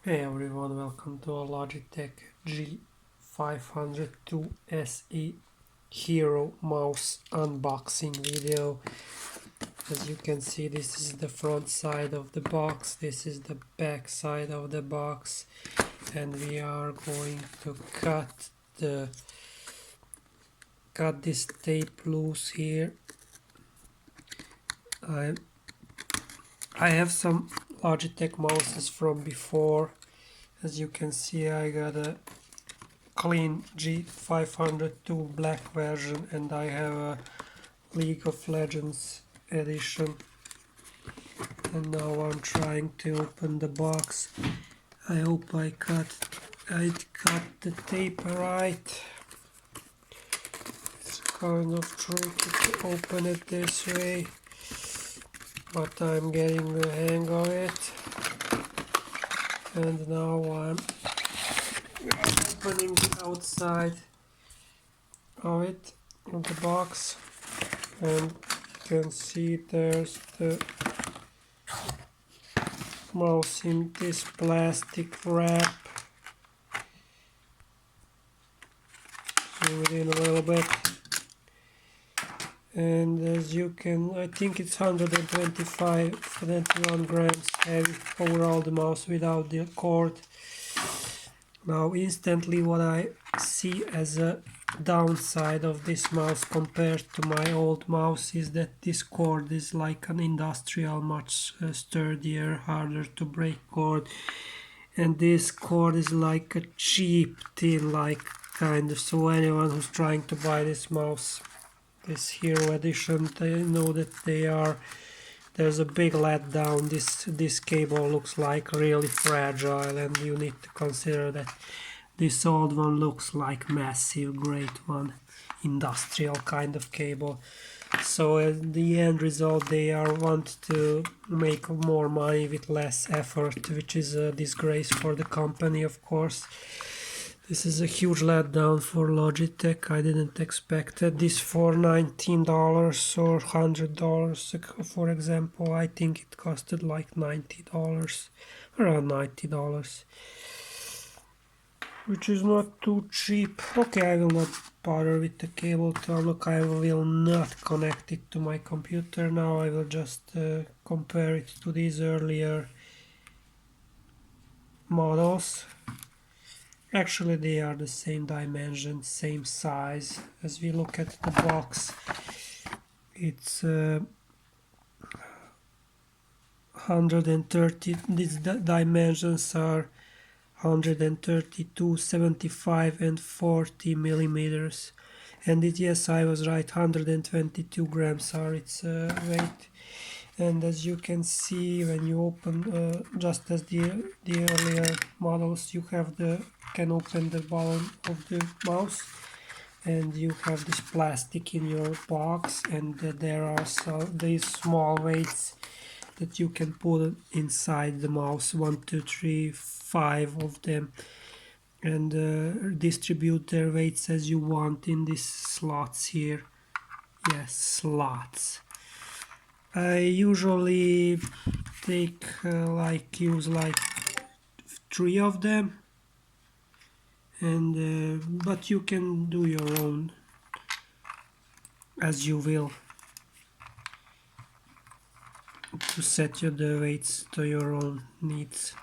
Hey everyone, welcome to a Logitech G502 SE Hero mouse unboxing video. As you can see, this is the front side of the box, this is the back side of the box, and we are going to cut this tape loose here. I have some Logitech mouses from before. As you can see, I got a clean G502 black version, and I have a League of Legends edition. And now I'm trying to open the box. I hope I cut the tape right. It's kind of tricky to open it this way, but I'm getting the hang of it. And now I'm opening the outside of it, of the box, and you can see there's the mouse in this plastic wrap. Zoom it in a little bit, and as you can, I think it's 121 grams heavy overall, the mouse without the cord. Now instantly what I see as a downside of this mouse compared to my old mouse is that this cord is like an industrial, much sturdier, harder to break cord, and this cord is like a cheap tin, like kind of, so anyone who's trying to buy this mouse, this Hero edition, they know that there's a big letdown. This cable looks like really fragile, and you need to consider that this old one looks like massive, great one, industrial kind of cable. So the end result, they want to make more money with less effort, which is a disgrace for the company, of course. This is a huge letdown for Logitech. I didn't expect it. This for $19 or $100, for example. I think it costed like $90, around $90, which is not too cheap. Okay, I will not bother with the cable term. Look, I will not connect it to my computer now. I will just compare it to these earlier models. Actually, they are the same dimension, same size. As we look at the box, it's 130. These dimensions are 132, 75, and 40 millimeters. And yes, I was right. 122 grams are its weight. And as you can see, when you open, just as the earlier models, you can open the bottom of the mouse, and you have this plastic in your box, and there are these small weights that you can put inside the mouse, 1, 2, 3, 5 of them, and distribute their weights as you want in these slots here. Yes, slots. I usually use like 3 of them, and but you can do your own as you will to set the weights to your own needs.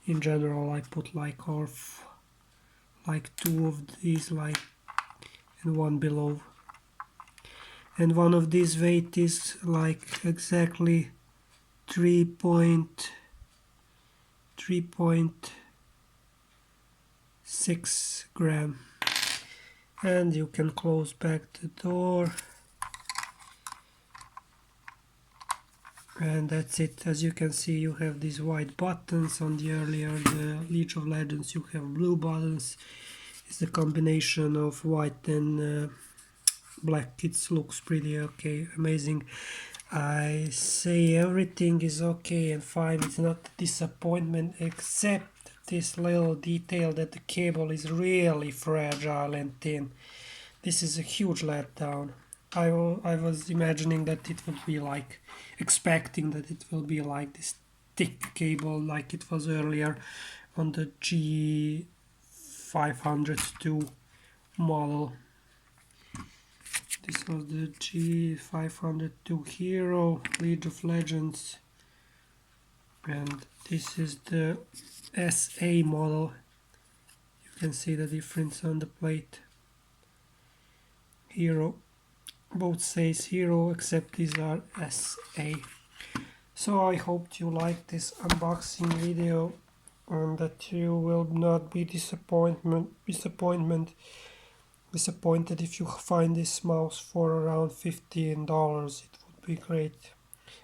In general, I put like 2 of these, and 1 below. And one of these weight is like exactly 3.6 gram. And you can close back the door. And that's it. As you can see, you have these white buttons. On the League of Legends, you have blue buttons. It's the combination of white and black. It looks pretty okay, amazing. I say everything is okay and fine. It's not a disappointment, except this little detail that the cable is really fragile and thin. This is a huge letdown. I was imagining that it would be like, expecting that it will be like this thick cable like it was earlier on the G502 model. This was the G502 Hero, League of Legends, and this is the SE model. You can see the difference on the plate. Hero, both says Hero except these are SE. So I hope you like this unboxing video and that you will not be disappointed if you find this mouse for around $15. It would be great.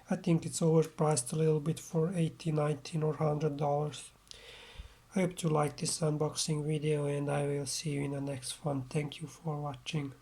I think it's overpriced a little bit for $80, $19 or $100. I hope you like this unboxing video and I will see you in the next one. Thank you for watching.